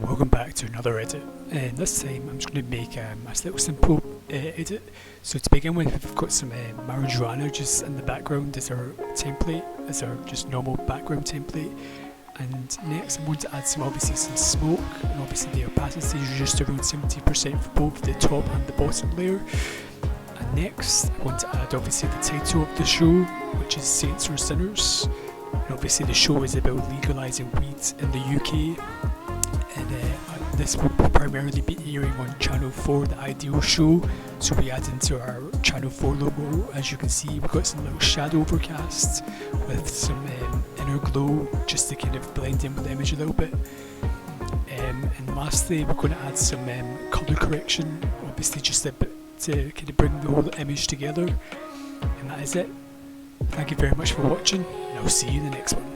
Welcome back to another edit, and this time I'm just going to make a little simple edit. So to begin with, we've got some marijuana just in the background as our template, as our just normal background template. And next I'm going to add some smoke, and obviously the opacity is reduced around 70% for both the top and the bottom layer. And next I'm going to add obviously the title of the show, which is Saints or Sinners. And obviously the show is about legalising weed in the UK. And this will primarily be airing on Channel 4, the Ideal Show. So we add into our Channel 4 logo, as you can see, we've got some little shadow overcasts with some inner glow just to kind of blend in with the image a little bit. And lastly, we're going to add some colour correction, obviously just a bit to kind of bring the whole image together. And that is it. Thank you very much for watching, and I'll see you in the next one.